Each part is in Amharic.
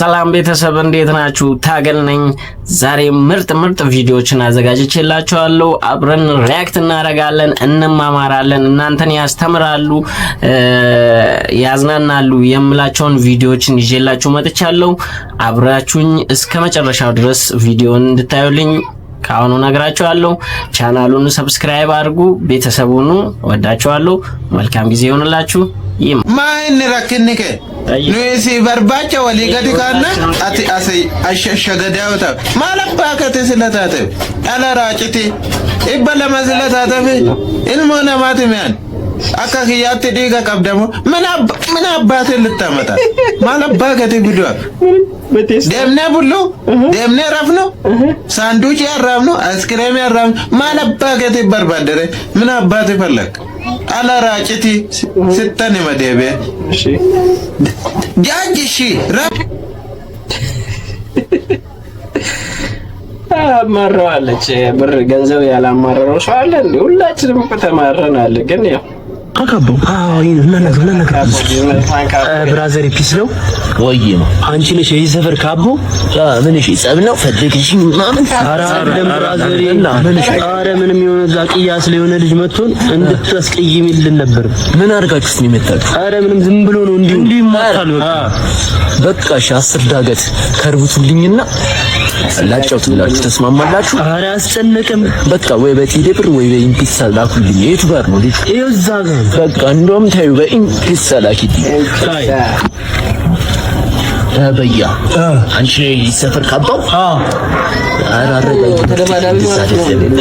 ሰላም ቤተሰብ እንዴት ናችሁ? ታገል ነኝ። ዛሬ ምርጥ ቪዲዮዎችን አዘጋጅቼላችኋለሁ። አብረን ሪያክት እናደርጋለን፣ እንማማራለን፣ እናንተን ያስተምራሉ፣ ያዝናናሉ የምላቸውን ቪዲዮዎችን ይዤላችሁ መጥቻለሁ። አብራችሁኝ እስከ መጨረሻው ድረስ ቪዲዮውን እንድታዩልኝ ካሁኑ ነግራችኋለሁ። ቻናሉን ሰብስክራይብ አድርጉ፣ ቤተሰቡን ወዳችኋለሁ። መልካም ጊዜ ይሆንላችሁ። ማን ረክንከ ኑሲ በርባቻ ወሊ ገዲካና አቲ አሰይ አሸሸገዳውታ ማለባከተ ስለታተ አላራጭቲ ይበለ መስለታተ ኢልሞና ማትሚያን አካኺያት ዲጋ ቀብደሞ ምን አባቴ ልታመጣ ማለባከተ ጉዷ ደምነ ቡሉ ደምነ ረፍኖ ሳንዱች ያራምኖ አይስክሬም ያራም ማለባከተ በርባደረ ምን አባቴ ፈለክ አላራጭቲ ስተነ መደበ እሺ ጃጅሺ ረብ አማራለች ብር ገንዘብ ያላማረረው ሰው አለ እንዴ? ሁላችንም ተማረናል። ግን ያው አካቦ ብራዘር ፒስ ነው ወይ ነው? አንቺ ነሽ የሰፈር ካቦ ምን እሺ ጸብ ነው ፈልግሽኝ ማምን ብራዘር እና አረ ምንም የሆነ ዛቂያ ስለሆነ ልጅ መጥቶን እንድትስቀይሚልን ነበር። ምን አድርጋችሁስ ነው የመጣችሁ? አረ ምንም ዝም ብሎ ነው እንዲሁ ይማታል። በቃ እሺ 10 ዳገት ከርቡቱልኝና ላጫውት ብላችሁ ተስማማላችሁ? አረ አስጨነቀም። በቃ ወይ በቲዴ ብር ወይ በኢምፒሳ ላኩልኝ። የቱ ጋር ነው ልጅ? እዛ ጋር በቃ እንደውም ታዩ በኢምፒሳ ላኪት። በያ አንቺ ሰፈር ካባው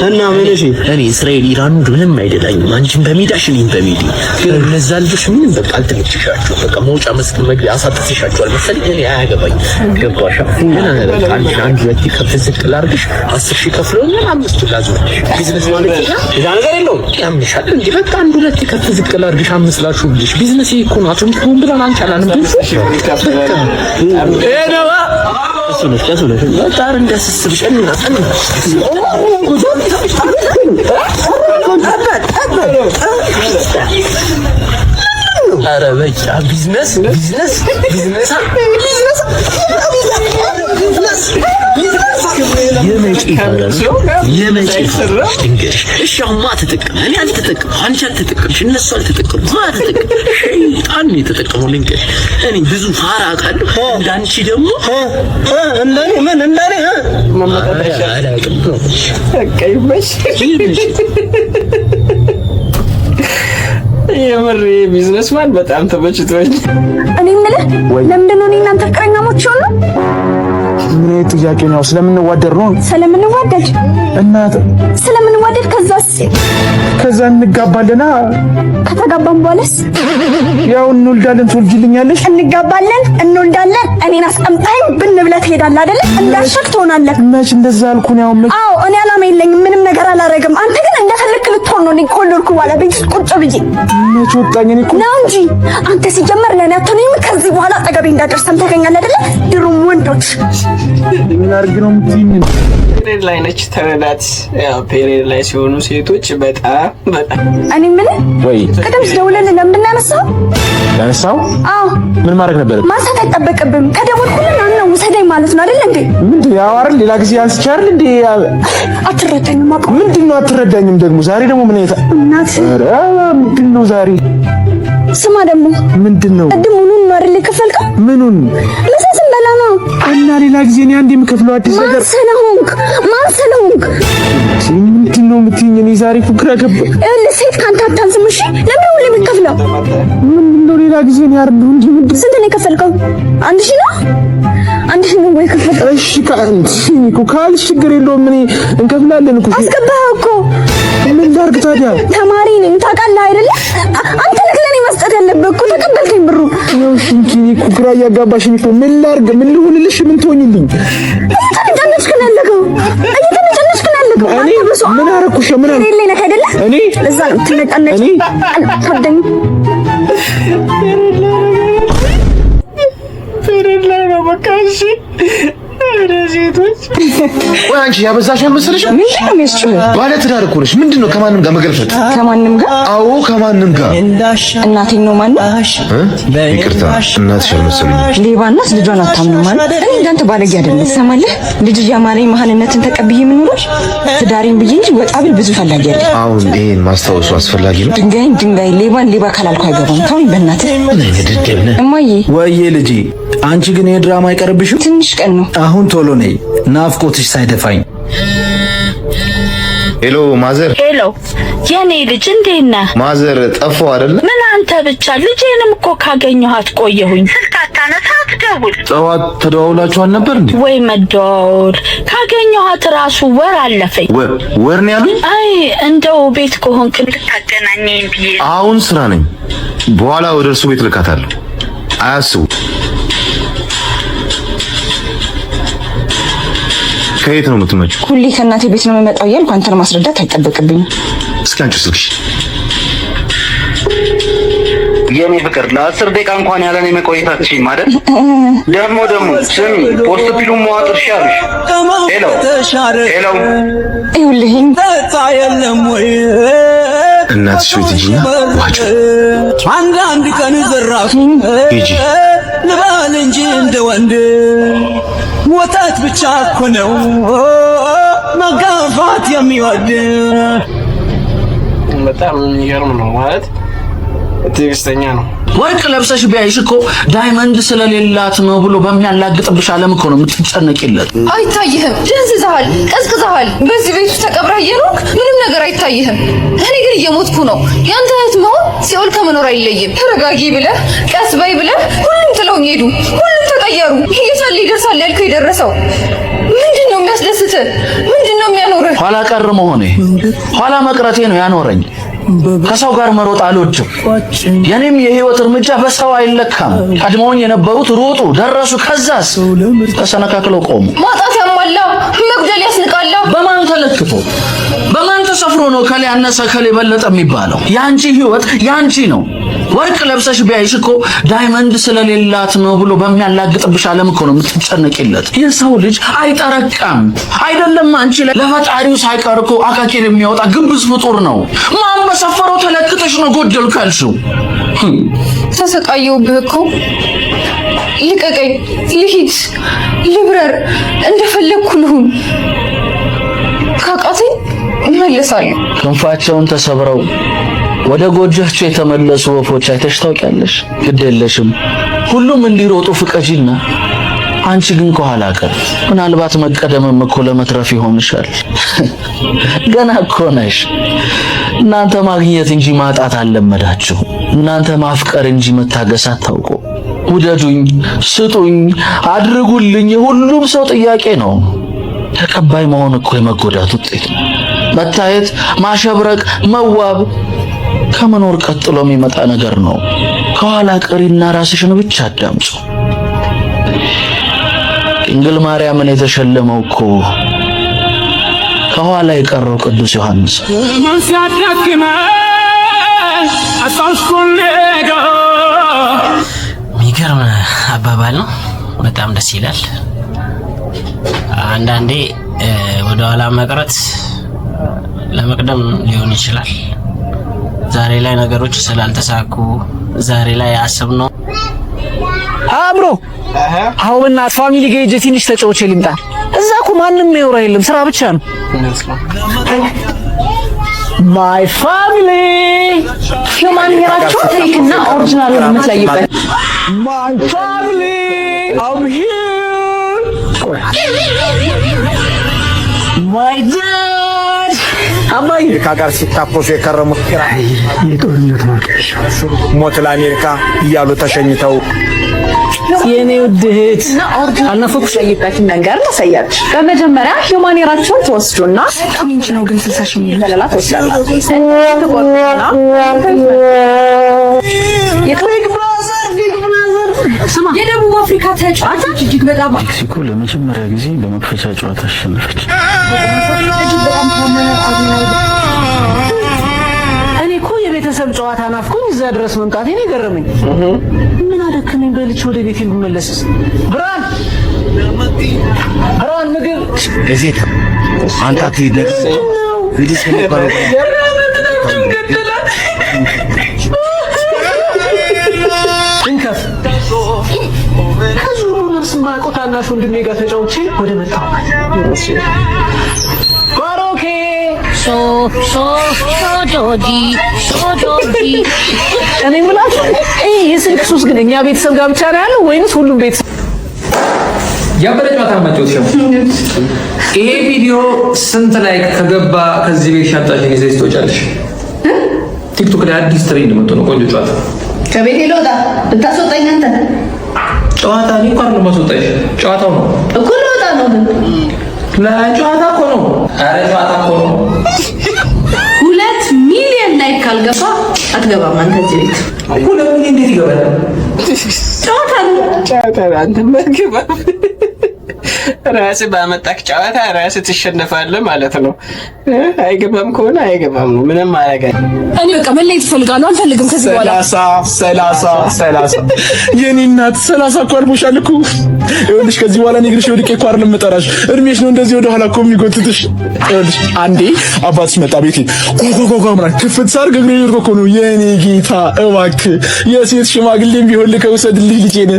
እና ምን እሺ እኔ እስራኤል ኢራን ምንም አይደላኝም። አንቺን በሚዳሽ እኔን በሚዲ ግን እነዛ ልጆች ምንም በቃ አልተመችሻቸው። በቃ መውጫ መስክ መግቢያ አሳጥተሻቸዋል መሰለኝ። እኔ አያገባኝ ገባሻ? ግን በቃ አንቺ ወጥቲ ከፍዝቅ ላርግሽ 10,000 ከፍለውኝ 5 ላዝምሽ ቢዝነስ ማለት ያ ነገር የለውም። ያምንሻል እንዴ? በቃ አንድ ሁለት ከፍዝቅ ላርግሽ 5 ላሹልሽ ቢዝነስ ይሄ እኮ ነው። አትምጡም ብለን አንቻላንም ብዙ ኤነዋ እሱነሽ ወጣር እንደስስብሽ እና አረ በቃ ቢዝነስ የመጪ ድንገሽ እሺ አሁን ተጠቀም። እኔ አልተጠቀም፣ አንቺ አልተጠቀምሽ፣ እነሱ አልተጠቀሙ፣ ተጠቀም። ሸይጣን ነው የተጠቀመው። ልንገርሽ እኔ ብዙ ፋራ አውቃለሁ። እንዳንቺ ደግሞ እንደኔ ምን እንደኔ ማማጣጣሽ አላውቅም። በቃ ይመሽ የምር ቢዝነስማን በጣም ተመችቶኝ። እኔ የምልህ ለምንድን ነው እኔ እናንተ ፍቅረኛሞች ሆነ? ምን ጥያቄ ነው? ስለምንዋደድ ነው። ስለምንዋደድ እናት ስለምንዋደድ ከዛ እንጋባለና ከተጋባን በኋላስ ያው እንወልዳለን። ትወልጂልኛለሽ? እንጋባለን፣ እንወልዳለን። እኔን አስቀምጠኝ ብን ብለህ ትሄዳለህ አይደለ? እንዳልሽክ ትሆናለህ። መች እንደዛ አልኩኝ? ያው አዎ እኔ አላማ የለኝም፣ ምንም ነገር አላረግም። አንተ ግን እንደፈለክ ልትሆን ነው። ከወለድኩ በኋላ ቤት ውስጥ ቁጭ ብዬ መች ወጣኝ እኔ እኮ ነው እንጂ አንተ ሲጀመር ለኔ አትሆንም። ከዚህ በኋላ አጠገቤ እንዳደርሰም ታገኛለህ አይደለ? ድሩም ወንዶች ምን አርግ ነው የምትይኝ? ፔሬድ ላይ ነች ተረዳት። ያው ፔሬድ ላይ ሲሆኑ ሴቶች በጣም እኔ ምን ወይ ቀደም ደውለልህ ለምንድን ነው ያነሳው? አዎ ምን ማድረግ ነበር? ማንሳት አይጠበቅብህም። ከደወልኩልህ አንተ ውሰደኝ ማለት ነው አይደል እንዴ? ምንድን ያው አይደል ሌላ ጊዜ አንስቻል እንዴ? አትረዳኝም አቆ ምንድን ነው አትረዳኝም? ደግሞ ዛሬ ደግሞ ምን አይታ እናት ኧረ ምንድን ነው ዛሬ? ስማ ደግሞ ምንድን ነው ሙሉን ነው አይደል የከፈልከው? ምኑን ለሰስም በላ ነው እና ሌላ ጊዜ እኔ አንዴ የምከፍለው አዲስ ነገር ማን ስለሆንክ ምንድን ነው የምትይኝ? እኔ ዛሬ ፉክራ ገባ ሴት ካንተ አታንስም። እሺ ለምን ሁሉ የምትከፍለው? ምንድን ነው ሌላ ጊዜ ነው ያርዱ እንጂ ስንት ነው የከፈልከው? 1,000 ነው 1,000 ነው ወይ ከፈልከው? እሺ እኮ ካልሽ ችግር የለውም። እኔ እንከፍላለን እኮ አስገባኸው እኮ ምን ላድርግ ታዲያ? ተማሪ ነኝ ታውቃለህ አይደለ? አንተ ልክ ለኔ መስጠት ያለብህ እኮ ተቀበልከኝ ብሩ ነው። እሺ እኮ ግራ እያጋባሽኝ እኮ ምን ላድርግ? ምን ልሁንልሽ? ምን ትሆኝልኝ? እየተነጨነጭክ ነው ያለኸው። እኔ ምን አደረኩሽ? ምን አደረኩሽ? እኔ ነህ አይደለ? እኔ ለዛ ነው ትነጨነጭ አልተወደኝ ፔሬድ ላይ ነው በቃ። እሺ ወይ አንቺ ያበዛሽ መሰለሽ? ምንድነው የሚያስጨው? ባለ ትዳር እኮ ነሽ። ምንድነው ከማንም ጋር መገልፈጥ? ከማንም ጋር? አዎ ከማንም ጋር። እናቴን ነው ማለት? ይቅርታ እናትሽ አልመሰለኝም። ሌባናስ ልጇን አታምንም ማለት? እኔ እንዳንተ ባለጌ አይደለም። ትሰማለህ? ልጅ ያማረኝ መሀንነትን ተቀብዬ የምኖረው ትዳሬን ብዬ እንጂ ወጣ ብል ብዙ ፈላጊ አይደለም። አሁን ይሄን ማስታወሱ አስፈላጊ ነው። ድንጋይ ሌባን ሌባ ካላልኩ አይገባም። ተውኝ በእናትህ። እማዬ ወይዬ ልጄ አንቺ ግን የድራማ አይቀርብሽም? ትንሽ ቀን ነው። አሁን ቶሎ ነይ ናፍቆትሽ ሳይደፋኝ። ሄሎ ማዘር። ሄሎ የኔ ልጅ እንዴት ነህ? ማዘር ጠፋው አይደለ? ምን አንተ ብቻ ልጄንም እኮ ካገኘኋት ቆየሁኝ። ስልክ አታነሳ አትደውል። ጠዋት ተደዋውላችኋል ነበር እንዴ? ወይ መደዋወል ካገኘኋት ራሱ ወር አለፈኝ። ወር ነው ያሉኝ? አይ እንደው ቤት ከሆንክ ልታገናኘኝ ብዬ። አሁን ስራ ነኝ። በኋላ ወደ እርሱ ቤት ልካታለሁ። አያስቡ። ከየት ነው የምትመጪው? ሁሌ ከእናቴ ቤት ነው የምመጣው እያልኩ አንተን ማስረዳት አይጠበቅብኝም። እስኪ አንቺ ስልክሽ። የኔ ፍቅር ለ10 ደቂቃ እንኳን ያለኔ መቆየታችን ማለት ደግሞ ስሚ ፖስት ፊልም ማዋጥርሽ አሉሽ። ሄሎ ይኸውልህ እናትሽ ቤት ሂጂና ዋጭ አንድ ቀን ዘራፍ ሂጂ ልባል እንጂ እንደ ወንድ ወጣት ብቻ እኮ ነው መጋፋት የሚወድ። በጣም የሚገርም ነው ማለት ትዕግስተኛ ነው። ወርቅ ለብሰሽ ቢያይሽ እኮ ዳይመንድ ስለሌላት ነው ብሎ በሚያላግጥብሽ ዓለም እኮ ነው የምትጨነቂለት። አይታይህም፣ ደንዝዘሃል፣ ቀዝቅዘሃል። በዚህ ቤት ውስጥ ተቀብረህ እየኖርክ ምንም ነገር አይታይህም። እኔ ግን እየሞትኩ ነው። ያንተ እህት መሆን ሲኦል ከመኖር አይለይም። ተረጋጊ ብለህ ቀስ በይ ብለህ ሁሉም ጥለውኝ ሄዱ። ሁሉም ተቀየሩ። እየሳለ ይደርሳል ያልከው የደረሰው ምንድን ነው የሚያስደስትህ? ምንድን ነው የሚያኖርህ? ኋላ ቀር መሆኔ ኋላ መቅረቴ ነው ያኖረኝ። ከሰው ጋር መሮጥ አልወድም። የኔም የህይወት እርምጃ በሰው አይለካም። ቀድሞኝ የነበሩት ሮጡ፣ ደረሱ፣ ከዛስ ተሰነካክለው ቆሙ። ማጣት ያሟላ፣ መጉደል ያስንቃላ። በማን ተለክቶ በማን ተሰፍሮ ነው ከሌ ያነሰ ከሌ በለጠ የሚባለው? ያንቺ ህይወት ያንቺ ነው። ወርቅ ለብሰሽ ቢያይሽ እኮ ዳይመንድ ስለሌላት ነው ብሎ በሚያላግጥብሽ ዓለም እኮ ነው የምትጨነቂለት። የሰው ልጅ አይጠረቃም አይደለም። አንቺ ለፈጣሪው ሳይቀር እኮ አካኬን የሚያወጣ ግብዝ ፍጡር ነው። ማን በሰፈረው ተለክተሽ ነው ጎደልኩ ያልሽው? ተሰቃየሁብህ እኮ። ልቀቀኝ፣ ልሂድ፣ ልብረር፣ እንደፈለግኩ ልሁን። ካቃተኝ እመለሳለሁ። ክንፋቸውን ተሰብረው ወደ ጎጆቻቸው የተመለሱ ወፎች አይተሽ ታውቂያለሽ? ግድ የለሽም፣ ሁሉም እንዲሮጡ ፍቀጂና አንቺ ግን ከኋላ ቀር። ምናልባት መቀደምም እኮ ለመትረፍ ይሆንሻል። ገና እኮ ነሽ። እናንተ ማግኘት እንጂ ማጣት አልለመዳችሁ። እናንተ ማፍቀር እንጂ መታገስ አታውቁ። ውደዱኝ፣ ስጡኝ፣ አድርጉልኝ የሁሉም ሰው ጥያቄ ነው። ተቀባይ መሆን እኮ የመጎዳት ውጤት ነው። መታየት፣ ማሸብረቅ፣ መዋብ ከመኖር ቀጥሎ የሚመጣ ነገር ነው። ከኋላ ቀሪና ራስሽን ብቻ አዳምጪ። ድንግል ማርያምን የተሸለመው እኮ ከኋላ የቀረው ቅዱስ ዮሐንስ። የሚገርም አባባል ነው። በጣም ደስ ይላል። አንዳንዴ ወደ ኋላ መቅረት ለመቅደም ሊሆን ይችላል። ዛሬ ላይ ነገሮች ስላልተሳኩ ዛሬ ላይ አስብነው አብሮ አሁንና ፋሚሊ ጋር ሂጅ ትንሽ ተጫውቼ ልምጣ። እዛ እኮ ማንም የሚያወራ የለም፣ ስራ ብቻ ነው። ማይ ፋሚሊ ሂውማን ሄራቸው ቴክና ኦሪጂናል የምትለይበት ማይ ፋሚሊ አም ሂር ማይ ዳድ አሜሪካ ጋር ሲታኮሱ የከረሙት ኢራን የጦርነት ማርቀሻ ሞት ለአሜሪካ እያሉ ተሸኝተው የኔ ውድ እህት አልነፈኩሽ ለይበትን ነገር ላሳያች። በመጀመሪያ ሂውማን ሄራቸውን ተወስዱና ምንጭ ነው ግን 60 ሺህ ሚሊዮን ተወስዳላችሁ። ተቆጥና የደቡብ አፍሪካ ተጫዋች እጅግ በጣም ሜክሲኮ ለመጀመሪያ ጊዜ በመክፈቻ ጨዋታ አሸነፈች። እኔ እኮ የቤተሰብ ጨዋታ ናፍቆኝ እዛ ድረስ መምጣቴ ነው የገረመኝ። ምን ደክመኝ በልቼ ወደ ቤቴ ልመለስስ? ብርሃን ምግብ እዚህ አንተ አትሄድ ቪዲስ ከመባል እንከፍ ከዙሩንስ ማቆታናሽ ወንድሜ ጋር ተጫውቼ ወደ መጣሁ ባሮኬ ጆጂ እኔ የምላችሁ የስልክ ሱስ ግን እኛ ቤተሰብ ጋር ብቻ ነው ያለው ወይንስ ሁሉም ቤተሰብ? ያበለጭ ማታማጨውሽ ይሄ ቪዲዮ ስንት ላይክ ከገባ ከዚህ ቤት ሻንጣሽን ይዘሽ ትወጫለሽ? ቲክቶክ ላይ አዲስ ትሬንድ መጥቶ ነው ቆንጆ ጨዋታ። ከቤቴ ልወጣ ልታስወጣኝ አንተ? ጨዋታ እኔ እኮ አይደለም ማስወጣሽ፣ ጨዋታው ነው እኮ ልወጣ ነው ግን ጨዋታ እኮ ነው። ኧረ ጨዋታ እኮ ነው። 2 ሚሊዮን ላይክ ካልገባ አትገባም አንተ እዚህ ቤት። 2 ሚሊዮን እንዴት ይገባል? ጨዋታ ነው አንተ መግባ ራስህ ባመጣክ ጨዋታ ራስህ ትሸነፋለህ ማለት ነው። አይገባም ከሆነ አይገባም ነው፣ ምንም ማረጋ። እኔ በቃ መለየት እፈልጋለሁ፣ አልፈልግም ከዚህ በኋላ። 30 የኔ እናት 30 እኮ አልሞሻል እኮ። ይኸውልሽ ከዚህ በኋላ እግርሽ ወድቄ እኮ አይደለም የምጠራሽ፣ እድሜሽ ነው እንደዚህ ወደ ኋላ እኮ የሚጎትትሽ። ይኸውልሽ አንዴ አባትሽ መጣ ቤቴ ኮኮኮ ምናምን ክፍት ሳርግ እግሬ ይወድቅ እኮ ነው። የኔ ጌታ እባክህ የሴት ሽማግሌም ቢሆን ልከውሰድልኝ ልጄን።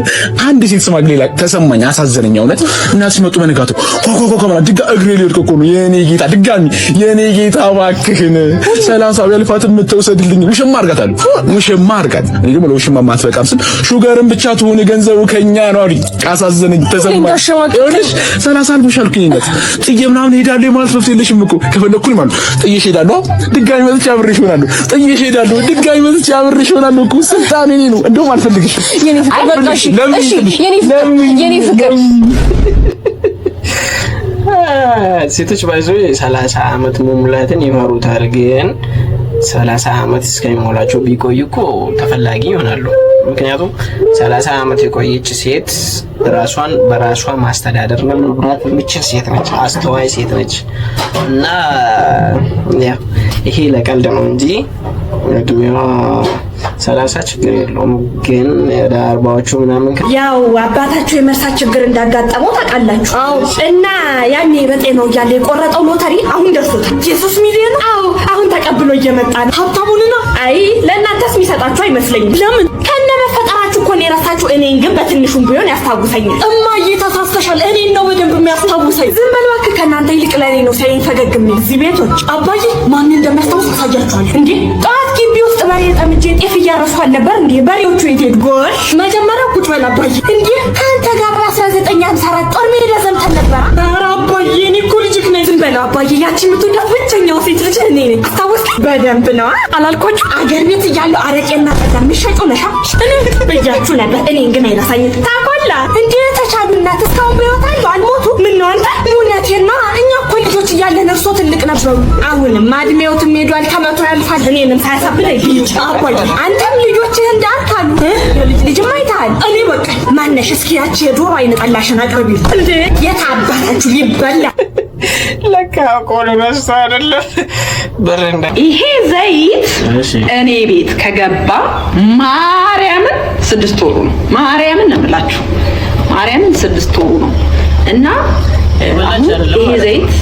አንድ ሴት ሽማግሌ ላይ ተሰማኝ፣ አሳዘነኝ እውነት። እና ሲመጡ በነጋቱ ኮኮኮ ምናምን ድጋ እግሬ ሊወድቅ እኮ ነው። የኔ ጌታ ድጋሚ የኔ ጌታ እባክህን 30 ቢያልፋት የምትወሰድልኝ ውሽማ አርጋታለሁ። ውሽማ አርጋት እኔ ደግሞ ለውሽማ ማትበቃም ስል ሹገርም ብቻ ትሆን ገንዘቡ ከኛ ነው አሉኝ። አሳዘነኝ፣ ተሰማኝ። ይኸውልሽ 30 አልፎሻልኩኝ ነት ጥዬ ምናምን ሄዳለሁ ማለት ነው። የለሽም እኮ ከፈለኩኝ ማለት ጥዬሽ ሄዳለሁ፣ ድጋሚ መጥቼ አብሬሽ እሆናለሁ። ጥዬሽ ሄዳለሁ፣ ድጋሚ መጥቼ አብሬሽ እሆናለሁ እኮ ስልጣኔ እኔ ነው። እንደውም አልፈልግሽም የኔ ፍቅር። በቃሽ የኔ ፍቅር ሴቶች ባይዞ 30 ዓመት መሙላትን ይፈሩታል። ግን 30 ዓመት እስከሚሞላቸው ቢቆይ እኮ ተፈላጊ ይሆናሉ። ምክንያቱም 30 ዓመት የቆየች ሴት ራሷን በራሷ ማስተዳደር ነው መብራት የምትችል ሴት ነች፣ አስተዋይ ሴት ነች። እና ያ ይሄ ለቀልድ ነው እንጂ እድሜዋ 30 ችግር የለውም። ግን ወደ 40ዎቹ ምናምን ያው አባታችሁ የመርሳት ችግር እንዳጋጠመው ታውቃላችሁ። አዎ። እና ያኔ በጤናው እያለ የቆረጠው ሎተሪ አሁን ደርሶታል። 3 ሚሊዮን አሁን ተቀብሎ እየመጣ ነው። ሀብታሙን ነው። አይ ለእናንተስ የሚሰጣችሁ አይመስለኝም። ለምን ከነበፈጠራችሁ እኮ ነው የራሳችሁ። እኔን ግን በትንሹም ቢሆን ያስታውሰኛል። እማዬ ተሳስተሻል፣ እኔን ነው በደንብ የሚያስታውሰኝ። ዝም በል እባክህ፣ ከእናንተ ይልቅ ለእኔ ነው ሳይን ፈገግ የሚል እዚህ ቤቶች። አባዬ ማን እንደሚያስታውስ አሳያችኋለሁ። እንዴ ጠዋት ግቢ ውስጥ በሬ ጠምጄ ጤፍ እያረሱ አልነበር እንዴ? በሬዎቹ የት ሄዱ? ጎሽ መጀመሪያ ቁጭ በል አባዬ። እንዴ ከአንተ ጋር በ1954 ጦር ሜዳ ዘምተን ነበር። ኧረ አባዬ እኔ እኮ ልጅክ ነኝ። ዝም በል አባዬ፣ ያቺ የምትወዳት ብቸኛው ሴት ልጅ እኔ ነኝ። አስታወስክ? በደንብ ነው አላልኳችሁ? አገር ቤት እያለሁ አረቄና ጠላ የሚሸጠው ነሻ እኔ ብያችሁ ነበር። እኔን ግን አይረሳኝም። ታቆላ እንዴ ተቻሉ እናት እስካሁን በሕይወት አሉ አልሞቱ። ምን ነው አንተ? እውነቴን ነው። እኛ እኮ ልጆች እያለን እርሶ ትልቅ ነበሩ። አሁንም እድሜዎትም ሄዷል፣ ከመቶ ያልፋል። እኔንም ሳያሳብለኝ ልጅ አባዬ፣ አንተም ልጆችህ እንዳልካሉ ልጅም አይተሃል። እኔ በቃ ማነሽ እስኪ ያቺ የዶሮ አይነ ጠላሽን አቅርቢ። እንዴ የታባታችሁ ይበላ ለካ ቆሎ ነሳ አይደለም በረንዳ። ይሄ ዘይት እኔ ቤት ከገባ ማርያምን 6 ወሩ ነው። ማርያምን ነው የምላችሁ፣ ማርያምን 6 ወሩ ነው። እና ይሄ ዘይት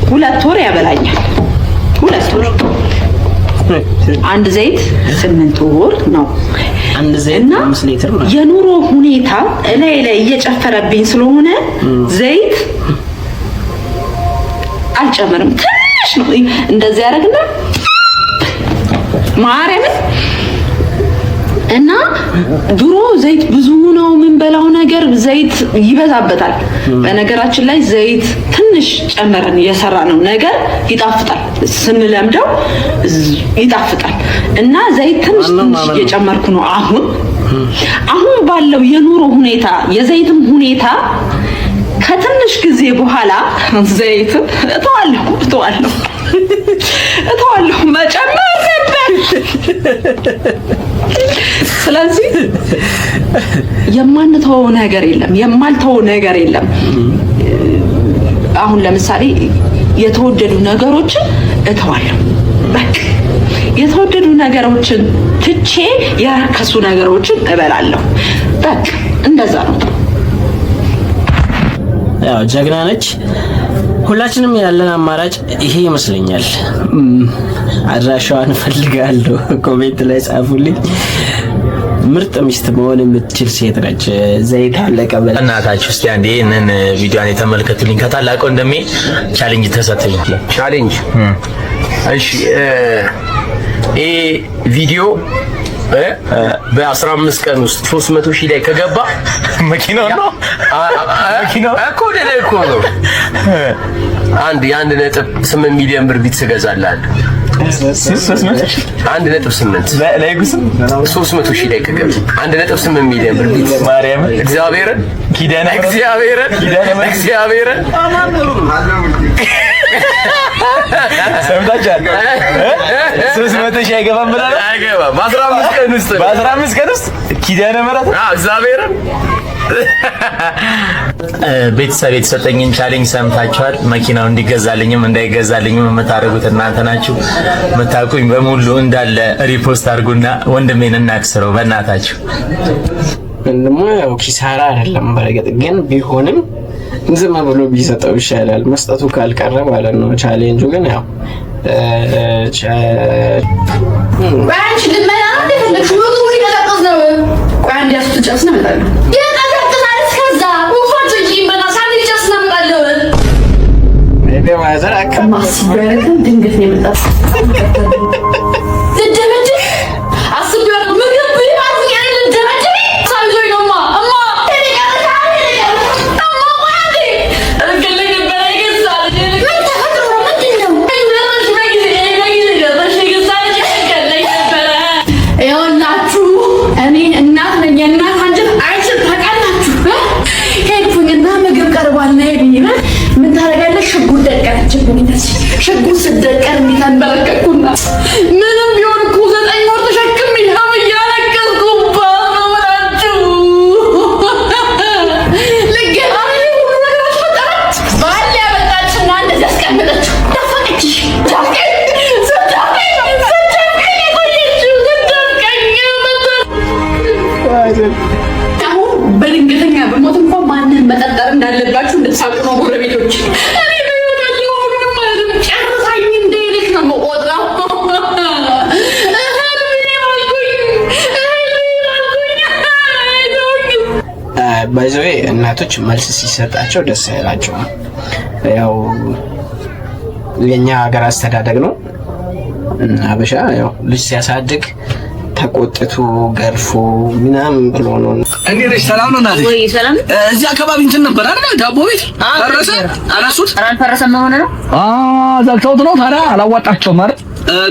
2 ወር ያበላኛል። 2 ወር አንድ ዘይት 8 ወር ነው። አንድ ዘይት 5 ሊትር ነው። የኑሮ ሁኔታ ላይ እየጨፈረብኝ ስለሆነ ዘይት አልጨመርም። ትንሽ ነው እንደዚህ ያደርግና ማርያምን። እና ድሮ ዘይት ብዙ ነው የምንበላው ነገር፣ ዘይት ይበዛበታል። በነገራችን ላይ ዘይት ትንሽ ጨመረን የሰራነው ነገር ይጣፍጣል፣ ስንለምደው ይጣፍጣል። እና ዘይት ትንሽ እየጨመርኩ ነው። አሁን ባለው የኑሮ ሁኔታ የዘይትም ሁኔታ ከትንሽ ጊዜ በኋላ ዘይት እተዋለሁ መጨመር ነበር። ስለዚህ የማንተወው ነገር የለም፣ የማልተወው ነገር የለም። አሁን ለምሳሌ የተወደዱ ነገሮችን እተዋለሁ። በቃ የተወደዱ ነገሮችን ትቼ የረከሱ ነገሮችን እበላለሁ። በቃ እንደዛ ነው። ያው ጀግና ነች። ሁላችንም ያለን አማራጭ ይሄ ይመስለኛል። አድራሻዋን ፈልጋለሁ፣ ኮሜንት ላይ ጻፉልኝ። ምርጥ ሚስት መሆን የምትችል ሴት ነች። ዘይት አለቀ በለ እናታችሁ። እስቲ አንዴ እነን ቪዲዮን የተመለከቱልኝ ከታላቅ ወንድሜ ቻሌንጅ ተሰጥቶኛል። ቻሌንጅ እሺ፣ ይሄ ቪዲዮ በ15 ቀን ውስጥ 300,000 ላይ ከገባ መኪናው ነው እኮ ደለኮ ነው 1.8 ሚሊዮን ብር ቢት ትገዛላለህ። 1.8 ለይጉስም 300,000 ላይ ከገባ 1.8 ሚሊዮን ብር ቢት ማርያም እግዚአብሔርን ኪዳነ እግዚአብሔርን ሰምታችኋል። 300,000 አይገባም ብለህ አይገባም። በ15 ቀን ውስጥ ኪዳነ ምሕረት እግዚአብሔርን ቤተሰብ የተሰጠኝን ቻሌንጅ ሰምታችኋል። መኪናው እንዲገዛልኝም እንዳይገዛልኝም የምታደርጉት እናንተ ናችሁ። የምታውቁኝ በሙሉ እንዳለ ሪፖስት አድርጉና ወንድሜን እናክስረው በእናታችሁ። እንደሞ ያው ኪሳራ አይደለም በረገጥ ግን ቢሆንም ዝም ብሎ ቢሰጠው ይሻላል መስጠቱ ካልቀረ ማለት ነው። ቻሌንጁ ግን ያው ባንች ልመና እንደፈለግሽ ወጡ ይላቀስ ነው። ቋንዲ ያስጨርስ ነው ማለት ነው። የቀዘቀዛል ከዛ ወፋጭ ይመና ሳንጨርስ ነው ማለት ነው። ማዘር አከማስ በረከን ድንገት ነው የመጣው። ትደመጭ አስቢው ምግብ ቢማር ያለ ደረጀ ሳይዞይ ነው ማ አማ ምን ታረጋለሽ? ሽጉጥ ደቀነችብኝ። ሽጉጥ ስደቀን እንዲታንበረከኩና ምንም ቢሆን እኮ 9 ወር ተሸክሜ ነው እያለቀስኩባት ነው እላችሁ። ልገናኝ ሁሉ ነገር አስፈጠረች። ባል ያመጣችና እንደዚህ አስቀመጠችው። ደፈቀችሽ በድንገተኛ በሞት እንኳን ማንን መጠርጠር እንዳለባችሁ እንድትሳቁ ነው ጎረቤቶች። እኔ በህይወታቸው ሁሉንም ማለት ነው ጨርሳኝ እንደሄደች ነው የምቆጥረው። ባይዘዌ እናቶች መልስ ሲሰጣቸው ደስ አይላቸውም። ያው የኛ ሀገር አስተዳደግ ነው። አበሻ ያው ልጅ ሲያሳድግ ተቆጥቶ ገርፎ ምናምን ብሎ ነው። እንዴት ሰላም ነው እናቴ? ወይ ሰላም። እዚህ አካባቢ እንትን ነበር አይደል? ዳቦ ቤት ፈረሰ። አላሱት አልፈረሰም ሆነ ነው። ዘግተውት ነው። ታዲያ አላዋጣቸውም ማለት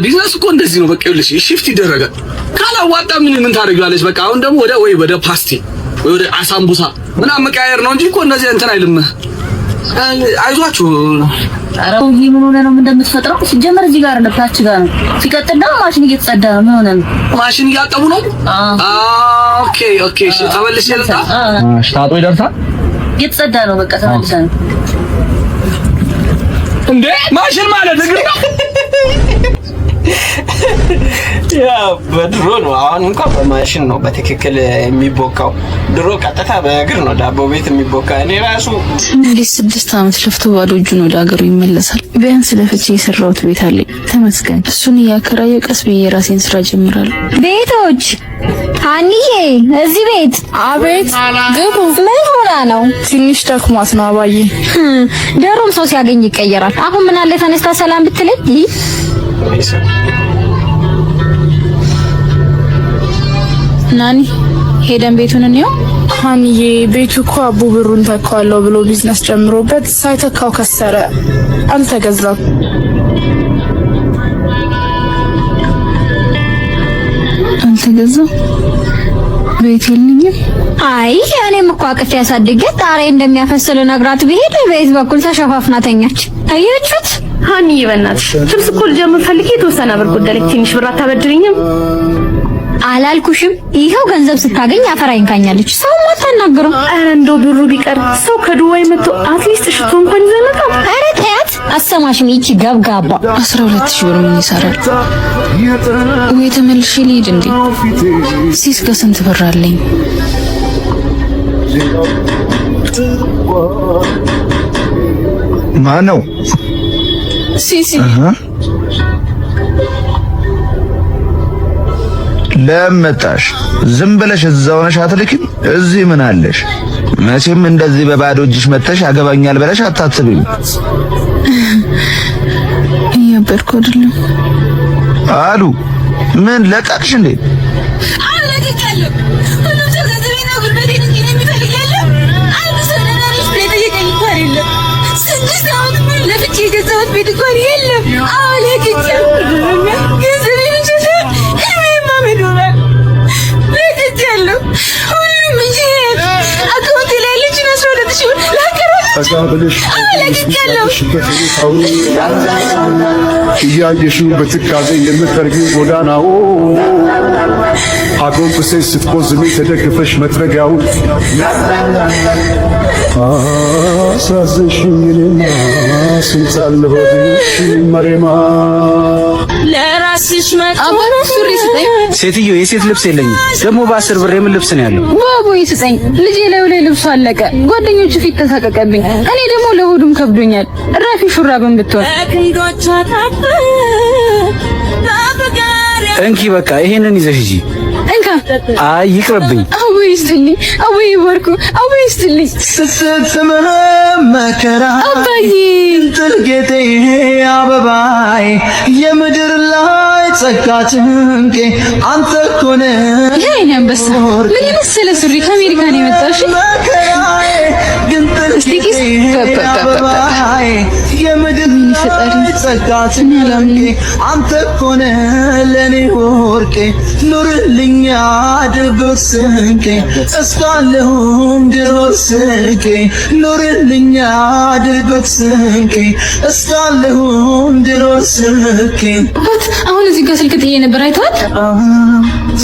ቢዝነስ እኮ እንደዚህ ነው። በቃ ይኸውልሽ ሽፍት ይደረጋል። ካላዋጣ ምን ታደርጊዋለሽ? በቃ አሁን ደግሞ ወደ ፓስቲ ወይ ወደ አሳምቡሳ ምናምን መቀያየር ነው እንጂ እኮ እነዚህ እንትን አይልም። አይዟችሁ። አረው ምን ሆነ ነው እንደምትፈጥረው? ሲጀመር እዚህ ጋር ነው ታች ጋር ነው። ሲቀጥል ደግሞ ማሽን እየተጸዳ ነው። ምን ሆነ ነው? ማሽን እያጠቡ ነው። ኦኬ እሺ፣ ተመልሼ ልጣ። ታጥቦ ይደርሳል። እየተጸዳ ነው። በቃ ተመልሰ ነው እንዴ? ማሽን ማለት እግር ነው። ያው በድሮ ነው። አሁን እንኳን በማሽን ነው በትክክል የሚቦካው። ድሮ ቀጥታ በእግር ነው ዳቦ ቤት የሚቦካ። እኔ ራሱ እንግዲህ 6 ዓመት ለፍቶ ባዶ እጁን ወደ ሀገሩ ይመለሳል። ቢያንስ ለፍቼ የሰራሁት ቤት አለኝ ተመስገን። እሱን እያከራየ ቀስ ብዬ የራሴን ስራ ጀምራለሁ። ቤቶች አንዬ እዚህ ቤት። አቤት ግቡ። ምን ሆና ነው? ትንሽ ደክሟት ነው አባዬ። ደሮም ሰው ሲያገኝ ይቀየራል። አሁን ምን አለ ተነስታ ሰላም ብትለኝ። ናኒ ሄደን ቤቱን እንየው። ሀንዬ ቤቱ እኮ አቡ ብሩን ተካዋለሁ ብሎ ቢዝነስ ጀምሮበት ሳይተካው ከሰረ። አልተገዛም። አልተገዛም። ቤት የለኝም። አይ እኔም እኮ አቅፌ ያሳድጌ ጣሬ እንደሚያፈስል ነግራት ብሄድ በቤት በኩል ተሸፋፍና ተኛች። አያችሁት? ሀንዬ በእናትሽ ልብስ እኮ ልጀምር ፈልጌ የተወሰነ ብር ጎደለኝ። ትንሽ ብር አታበድሪኝም? አላልኩሽም? ይኸው ገንዘብ ስታገኝ አፈራኝ ካኛለች። ሰው ማታናግረው። ኧረ እንደው ብሩ ቢቀር ሰው ከዱባይ መጥቶ አትሊስት ሽቶ እንኳን ይዘነጣ። ኧረ ተያት አሰማሽም ይቺ ገብጋባ 12000 ብር ምን ይሰራል? ወይ ተመልሼ ልሂድ እንዴ? ሲስ ከስንት ብር አለኝ? ማነው? ሲሲ ለመጣሽ ዝም ብለሽ እዛው ነሽ አትልኪም? እዚህ ምን አለሽ? መቼም እንደዚህ በባዶ እጅሽ መተሽ ያገባኛል ብለሽ አታስቢም። እያበርኩ አይደለም አሉ ምን ለቀቅሽ እንዴ? አለቀቀለም ሁሉ ተገዘበና ጉልበቴን እንጂ የሚፈልጋለሁ አልሰነናሪሽ ቤት እየቀኝኳር የለም 6 ዓመት ምን ለፍቼ የገዛሁት ቤት እንኳን የለም። አለቀቀለም ገንዘቤ ብቻ መዶላር ለቀቀለም ሁሉም እንጂ አካውንቴ ላይ ያለችን 12000 ብር ላቀረብሽ አለቀቀለም እያየሽው በትካዜ የምትርጊው ጎዳናው አጎንብሰሽ ስትቆዝሚ ተደግፈሽ መጥረጊያውን አሳዘንሽኝና ስንጻል ሆድሽ መሬማ ለራስሽ መጣው ሱሪ ስጠኝ። ሴትዮ የሴት ልብስ የለኝም። ደግሞ በ10 ብር የምን ልብስ ነው ያለው? ባቦይ ስጠኝ። ልጄ ላይ ልብሱ አለቀ። ጓደኞቹ ፊት ተሳቀቀብኝ። እኔ ደግሞ ለሆዱም ከብዶኛል። ራፊ ሹራብን ብትሆን እንኪ በቃ ይሄንን ይዘሽ ሂጂ። እንካ አይ ይቅርብኝ። አቦይ ስትልኝ አቦይ ይባርኩ አቦይ ስትልኝ ስትሰማ መከራ አባዬ ጥልቄቴ አበባይ የምድር ላይ ጸጋትንቄ አንተ ኮነ ይሄን አንበሳ ምን መሰለ ሱሪ ከአሜሪካን የመጣሽ ግን ጥልቄቴ አበባይ የምድር ላይ ጸጋትንቄ አንተ ኮነ ለኔ ወርቄ ኑርልኝ አድርጎት ስንቄ እስካለሁም ድረስ ስንቄ ኑርልኝ አድርጎት ስንቄ እስካለሁም ድረስ ስንቄ። አሁን እዚህ ጋር ስልክ ጥዬ ነበር አይተዋል።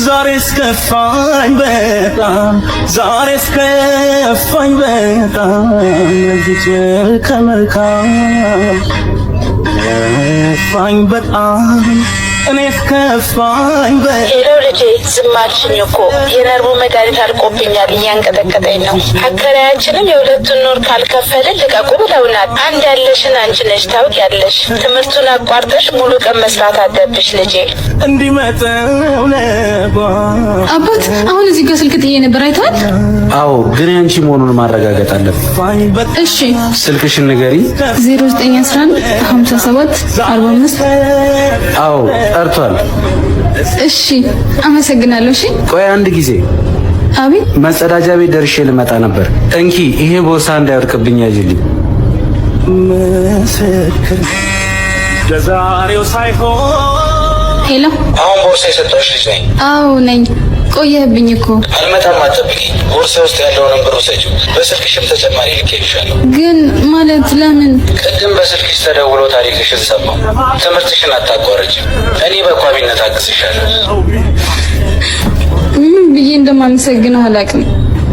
ዛሬ እስከፋኝ በጣም ዛሬ እስከፋኝ በጣም ልጅ ከመልካም ከፋኝ በጣም እኔ ከፋኝ ሄሎ ልጄ ዝም አልሽኝ እኮ የነርቡ መድኃኒት አልቆብኛል እያንቀጠቀጠኝ ነው። አከራያችንም የሁለቱን ኖር ካልከፈልን ልቀቁ ብለውናል። አንድ ያለሽን አንቺ ነሽ ታውቂያለሽ። ትምህርቱን አቋርጠሽ ሙሉ ቀን መስራት አለብሽ ልጄ። እንዲመጣው ነበር አባት አሁን እዚህ ጋር ስልክ ጥዬ ነበር አይተዋል። አዎ ግን ያንቺ መሆኑን ማረጋገጥ አለብኝ። እሺ ስልክሽን ንገሪ። 0911 57 45 አዎ ጠርቷል። እሺ አመሰግናለሁ። እሺ ቆይ አንድ ጊዜ አቤት መጸዳጃ ቤት ደርሼ ልመጣ ነበር። እንኪ ይሄ ቦርሳ እንዳይወድቅብኝ ያዥልኝ። ምስክር ለዛሬው ሳይሆን ሄሎ አሁን ቦርሳ የሰጠሁሽ ልጅ ነኝ። አዎ ነኝ። ቆየህብኝ እኮ አልመጣም አትጠብቂኝ። ቦርሳ ውስጥ ያለውን ብር ውሰጂው። በስልክሽም ተጨማሪ ልኬልሻለሁ። ግን ማለት ለምን? ቅድም በስልክሽ ተደውሎ ታሪክሽን ሰማሁ። ትምህርትሽን አታቋርጭም። እኔ በቋሚነት አግዝሻለሁ። ምን ብዬ እንደማመሰግነው አላውቅም።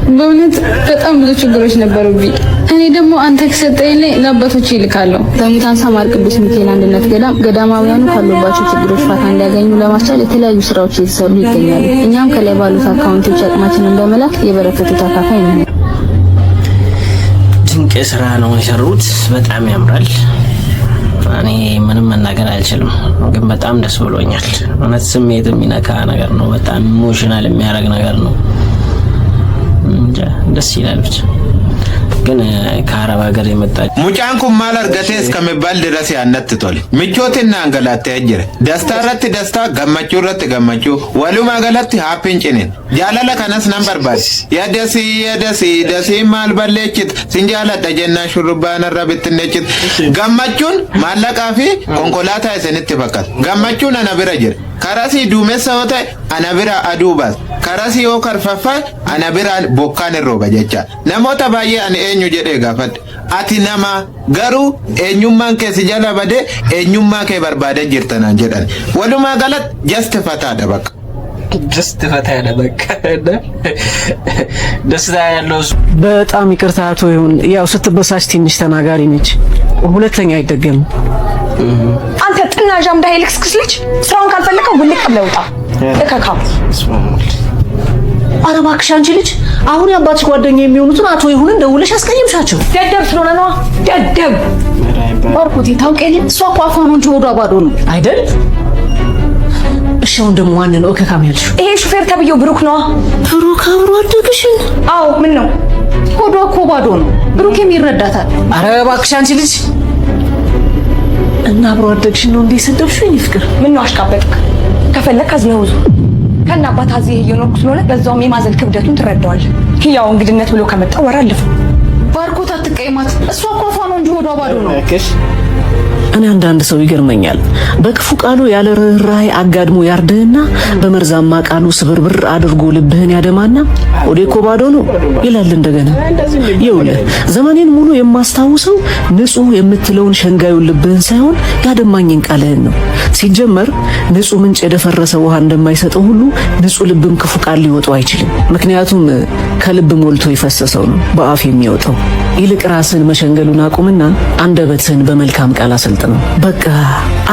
በእውነት በጣም ብዙ ችግሮች ነበሩብኝ። እኔ ደግሞ አንተ ከሰጠኝ ላይ ለአባቶች ይልካለሁ። በሙታን ሳማር ቅዱስ ሚካኤል አንድነት ገዳም ገዳማውያኑ ካሉባቸው ችግሮች ፋታ እንዲያገኙ ለማስቻል የተለያዩ ስራዎች እየተሰሩ ይገኛሉ። እኛም ከላይ ባሉት አካውንቶች አቅማችንን በመላክ የበረከቱ ተካፋይ ነን። ድንቅ ስራ ነው የሰሩት። በጣም ያምራል። እኔ ምንም መናገር አልችልም፣ ግን በጣም ደስ ብሎኛል። እውነት ስሜት የሚነካ ነገር ነው። በጣም ኢሞሽናል የሚያደርግ ነገር ነው። ደስ ይላል ብቻ። ግን ከአረብ ሀገር የመጣች ሙጫን ኩን ማል አርገቴ እስከሚባል ድረስ ያነትቷል። ምቾትና አንገላቴ አጀረ ደስታ ረት ደስታ ገመቹ ረት ገመቹ ወሉማ ገለቲ ሃፒን ጭኔን ጃላላ ከነስ ነምበር ባስ የደሲ ማል በለችት ሲንጃላ ደጀና ሹሩባና ረብትነችት ገመቹን ማለቃፊ ኮንኮላታ ይሰንት ፈቀት ገመቹን አናብራ ጀረ ከራሲ ዱሜሳ ወተ አናብራ አዱባስ ከራሲ ዮ ከርፈፋ አናብራ ቦካን ሮባ ጀቻ ነሞታ ባየ አን ኤኙ ጀዴ ጋፈድ አቲ ነማ ገሩ ኤኙማን ከ ሲጃላ በደ ኤኙማ ከ በርባደ ጅርተናን ጀዳን ወሉማ ገለት ጀስት ፈታ ደበቅ ደስታ ፈታ ያለ በቃ ደስታ ያለው በጣም ይቅርታ አቶ ይሁን ያው ስትበሳጭ ትንሽ ተናጋሪ ነች ሁለተኛ አይደገም አንተ ጥናጃም ዳይሌክስ ክስልች ስራውን ካልፈለከው ውልቅ ብለው ውጣ እከካም አረባክሽ አንቺ ልጅ አሁን ያባትሽ ጓደኛ የሚሆኑትን አቶ ይሁንን ደውለሽ አስቀይምሻቸው ደደብ ስለሆነ ነው ደደብ ባርኮቴ ታውቂያለሽ እሷ እኮ አፏን እንጂ ሆዷ ባዶ ነው አይደል እሺ አሁን ደግሞ ማን ነው እከካም ያልሽ ይሄ ሹፌር ተብየው ብሩክ ነው ብሩክ አብሮ አደግሽን አዎ ምን ነው ሆዷ እኮ ባዶ ነው ብሩክ የሚረዳታል አረባክሽ አንቺ ልጅ እና አብሮ አደግሽን ነው እንዴ ሰደብሽኝ ፍቅር ምን ነው አሽቃበጥክ ከፈለክ አዝነውዙ ከና አባታዚ እየኖርኩ ስለሆነ በዛውም የማዘል ክብደቱን ትረዳዋል ያው እንግድነት ብሎ ከመጣ ወር አለፈ ባርኮት አትቀይማት እሷ እኮ አፏ ነው እንጂ ሆዷ ባዶ ነው እኔ አንዳንድ ሰው ይገርመኛል በክፉ ቃሉ ያለ ርህራሄ አጋድሞ ያርድህና በመርዛማ ቃሉ ስብርብር አድርጎ ልብህን ያደማና ወዴ እኮ ባዶ ነው ይላል እንደገና ይኸውልህ ዘመኔን ሙሉ የማስታውሰው ንጹህ የምትለውን ሸንጋዩን ልብህን ሳይሆን ያደማኝን ቃልህን ነው ሲጀመር ንጹህ ምንጭ የደፈረሰ ውሃ እንደማይሰጠው ሁሉ ንጹህ ልብም ክፉ ቃል ሊወጣው አይችልም ምክንያቱም ከልብ ሞልቶ የፈሰሰው ነው በአፍ የሚወጣው ይልቅ ራስን መሸንገሉን አቁምና አንደበትህን በመልካም ቃል አሰልጥነው በቃ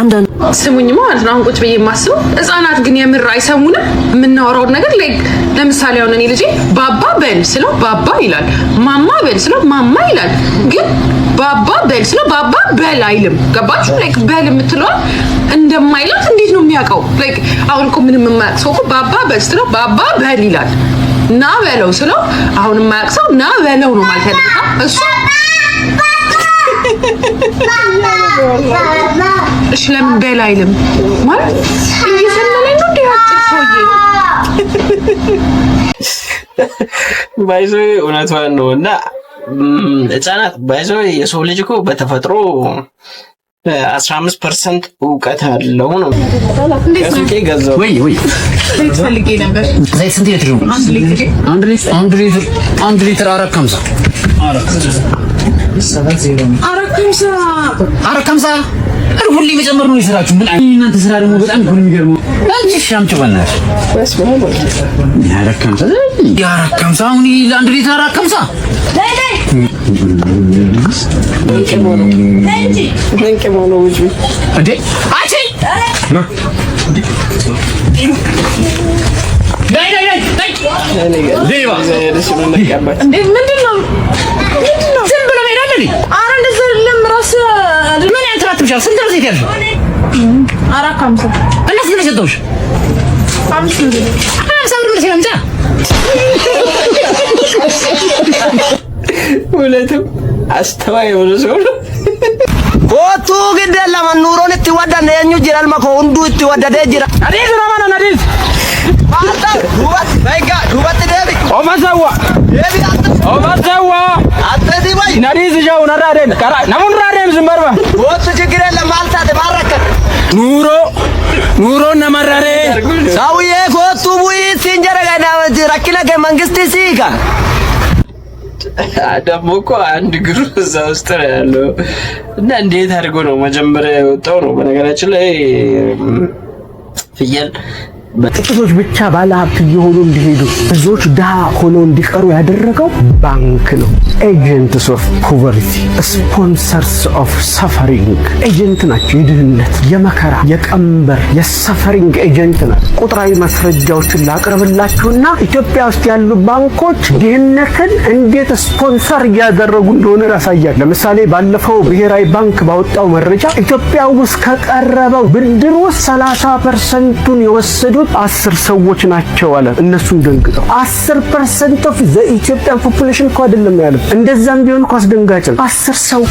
አንዳንድ ስሙኝ ማለት ነው አሁን ቁጭ ብዬ ማስበው ህፃናት ግን የምር አይሰሙንም የምናወራው ነገር ለምሳሌ አሁን እኔ ልጄ ባባ በል ስለው ባባ ይላል ማማ በል ስለው ማማ ይላል ግን ባባ በል ስለው ባባ በል አይልም ገባችሁ በል የምትለው እንደማይላት እንዴት ነው የሚያውቀው አሁን እኮ ምንም የማያውቅ ሰው እኮ ባባ በል ስለው ባባ በል ይላል ና በለው ስለው አሁን የማያውቅ ሰው ና በለው ነው ማለት ያለበት እሱ እሺ ለምን በል አይልም ማለት እየሰለለኝ ነው እንዴ ሰውዬ ባይዞ እውነቷን ነው እና ህፃናት ባይዞ የሰው ልጅ እኮ በተፈጥሮ 15% ዕውቀት አለው ነው ከሱቄ ገዛው ወይ ፈልጌ ነበር ዘይት ስንት ሊትር ነው አንድ ሊትር አረከምሳ አረከምሳ ሁሌ መጨመር ነው ይሰራችሁ ምን እናንተ ስራ ደግሞ በጣም ነው የሚገርመው አንቺ ሻምጭ በእናትሽ ያረከምሳ አሁን አንድ ሊትር አረከምሳ መንቄ ሞኖ ውጪ እንዴ አቺ ዳይ ዴባ እንዴ ምንድነው ዝም ብሎ ሄዳለ እንዴ አረ እንደዛ አይደለም ራስ ምን ያንተራትብሻ ስንት ነው ዘይት አራካምሳ እና ስንት ነው ሰጠውሽ 5 ብር ሲያምጣ ሁለቱም አስተዋይ የሆነ ሰው ነው ኮቱ ግደ ለማኑሮን ትወዳነ የኙ ጅራል ማኮ ሁንዱ ትወዳደ ጅራ አዲስ ረማና አዲስ ባታ ዱባት ባይጋ ዱባት ደቢ ኦማሳዋ ኦማሳዋ አጥዲ ባይ ናዲስ ጃው ነራደን ከራ ነሙን ራደን ዝምበርባ ኮቱ ችግር ለማልታ ተባረከ ኑሮ ነመራሬ ሳውዬ ኮቱ ቡይ ሲንጀራ ጋና ረኪለ ከመንግስት ሲጋ ደግሞ እኮ አንድ ግሩ እዛ ውስጥ ነው ያለው እና እንዴት አድርጎ ነው መጀመሪያ የወጣው ነው በነገራችን ላይ ፍየል ጥቂቶች ብቻ ባለሀብት እየሆኑ እንዲሄዱ ብዙዎች ድሃ ሆነው እንዲቀሩ ያደረገው ባንክ ነው። ኤጀንትስ ኦፍ ፖቨርቲ ስፖንሰርስ ኦፍ ሰፈሪንግ ኤጀንት ናቸው። የድህነት የመከራ የቀንበር የሰፈሪንግ ኤጀንት ናቸው። ቁጥራዊ ማስረጃዎችን ላቅርብላችሁና ኢትዮጵያ ውስጥ ያሉ ባንኮች ድህነትን እንዴት ስፖንሰር እያደረጉ እንደሆነ ያሳያል። ለምሳሌ ባለፈው ብሔራዊ ባንክ ባወጣው መረጃ ኢትዮጵያ ውስጥ ከቀረበው ብድር ውስጥ 30%ን የወሰዱ 10 ሰዎች ናቸው አለ። እነሱም ደንግጠው 10% ኦፍ ዘ ኢትዮጵያን ፖፑሌሽን እኮ አይደለም ያለው። እንደዛም ቢሆን እኮ አስደንጋጭ ነው። 10 ሰው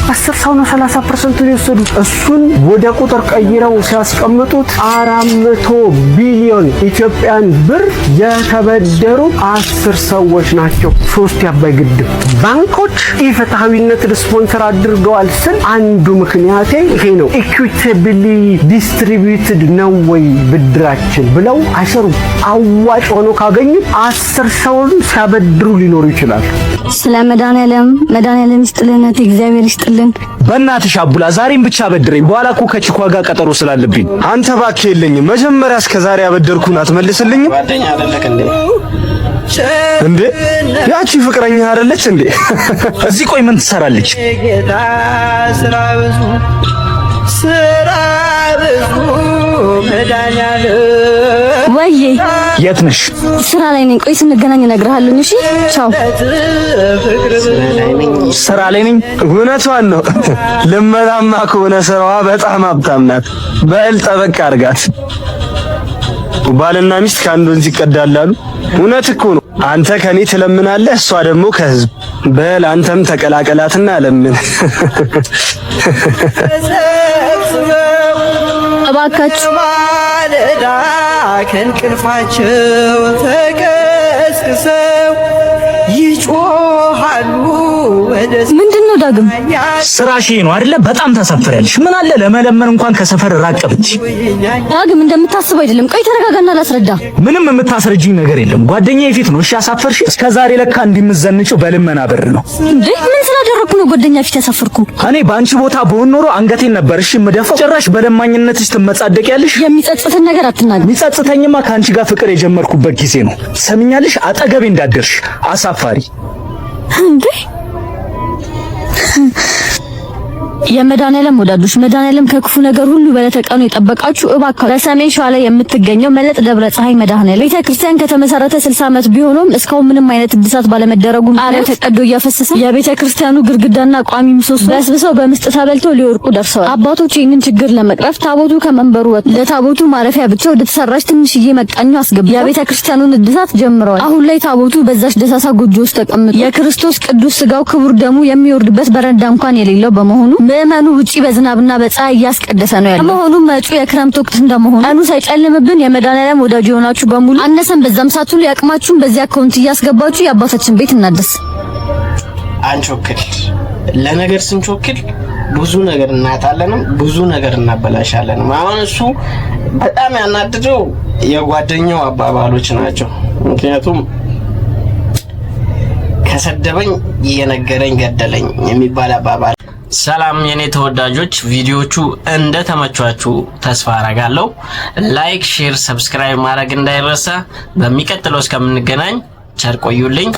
ነው 30% የወሰዱት። እሱን ወደ ቁጥር ቀይረው ሲያስቀምጡት 400 ቢሊዮን ኢትዮጵያን ብር የተበደሩ 10 ሰዎች ናቸው። 3 የአባይ ግድብ ባንኮች ኢፍትሐዊነትን ስፖንሰር አድርገዋል ስል አንዱ ምክንያቴ ይሄ ነው። ኢኩዊታብሊ ዲስትሪቢዩትድ ነው ወይ ብድራችን ብለው አሸሩ አዋጭ ሆኖ ካገኙ 10 ሰውን ሲያበድሩ ሊኖሩ ይችላል። ስለ መድኃኒዓለም ይስጥልን፣ እግዚአብሔር ይስጥልን። በእናትሽ አቡላ ዛሬም ብቻ አበድረኝ፣ በኋላ እኮ ከቺኳ ጋር ቀጠሮ ስላለብኝ። አንተ እባክህ የለኝም። መጀመሪያ እስከዛሬ ያበደርኩን አትመልስልኝም ጓደኛ አይደለክ እንዴ? ያቺ ፍቅረኛ አይደለች እንዴ? እዚህ ቆይ ምን ትሰራለች? ወይዬ የት ነሽ? ስራ ላይ ነኝ። ቆይ ስንገናኝ እነግርሃለሁ። እሺ ቻው። ስራ ላይ ነኝ። እውነቷን ነው። ልመናማ ከሆነ ስራዋ በጣም ሀብታም ናት። በል ጠበቅ አድርጋት። ባልና ሚስት ከአንድ ወንዝ ይቀዳላሉ። እውነት እኮ ነው። አንተ ከኔ ትለምናለህ፣ እሷ ደግሞ ከህዝብ። በል አንተም ተቀላቀላትና ለምን። እባካችሁ ማለዳ ከእንቅልፋቸው ተቀስቅሰው ይጮሃሉ። ምንድነው ዳግም? ስራሽ ነው አይደለ? በጣም ታሳፍሪያለሽ። ምን አለ ለመለመን እንኳን ከሰፈር ራቅ ብትይ። ዳግም እንደምታስበው አይደለም። ቆይ ተረጋጋና ላስረዳ። ምንም የምታስረጂኝ ነገር የለም። ጓደኛዬ ፊት ነው እሺ ያሳፈርሽ። እስከዛሬ ለካ እንዲምዘንጪው በልመና ብር ነው እንዴ? ምን ስላደረኩ ነው ጓደኛ ፊት ያሳፈርኩ? እኔ በአንቺ ቦታ በሆን ኖሮ አንገቴን ነበር እሺ የምደፋው። ጭራሽ በለማኝነትሽ ትመጻደቂያለሽ። የሚጸጽትን ነገር አትናገር። የሚጸጽተኝማ ከአንቺ ጋር ፍቅር የጀመርኩበት ጊዜ ነው። ሰምኛለሽ? አጠገቤ እንዳደርሽ አሳፋሪ እንዴ! የመድኃኒዓለም ወዳጆች መድኃኒዓለም ከክፉ ነገር ሁሉ በለተቀኑ የጠበቃችሁ እባክህ በሰሜን ሸዋ ላይ የምትገኘው መለጥ ደብረ ፀሐይ መድኃኒዓለም ቤተክርስቲያን ከተመሰረተ 60 ዓመት ቢሆነውም እስካሁን ምንም አይነት እድሳት ባለመደረጉ ጣሪያው ተቀዶ እያፈሰሰ የቤተክርስቲያኑ ግድግዳና ቋሚ ምሰሶ በስብሰው በምስጥ ተበልተው ሊወርቁ ደርሰዋል። አባቶች ይህንን ችግር ለመቅረፍ ታቦቱ ከመንበሩ ወጥቶ ለታቦቱ ማረፊያ ብቻ ወደ ተሰራች ትንሽዬ መቃኞ አስገብተው የቤተክርስቲያኑን እድሳት ጀምረዋል። አሁን ላይ ታቦቱ በዛች ደሳሳ ጎጆ ውስጥ ተቀምጦ የክርስቶስ ቅዱስ ስጋው ክቡር ደሙ የሚወርድበት በረንዳ እንኳን የሌለው በመሆኑ ምእመኑ ውጪ በዝናብና በፀሐይ እያስቀደሰ ነው ያለው። በመሆኑም መጪው የክረምት ወቅት እንደመሆኑ ቀኑ ሳይጨልምብን የመድኃኒዓለም ወዳጅ የሆናችሁ በሙሉ አነሰን በዛም ሳትሉ ያቅማችሁን በዚህ አካውንት እያስገባችሁ የአባታችን ቤት እናድስ። አንቾክል ለነገር ስንቾክል ብዙ ነገር እናጣለንም ብዙ ነገር እናበላሻለንም። አሁን እሱ በጣም ያናደደው የጓደኛው አባባሎች ናቸው። ምክንያቱም ከሰደበኝ የነገረኝ ገደለኝ የሚባል አባባል። ሰላም የኔ ተወዳጆች፣ ቪዲዮቹ እንደተመቻችሁ ተስፋ አረጋለሁ። ላይክ፣ ሼር፣ ሰብስክራይብ ማድረግ እንዳይረሳ። በሚቀጥለው እስከምንገናኝ ቸር ቆዩልኝ።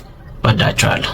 ወዳችኋለሁ።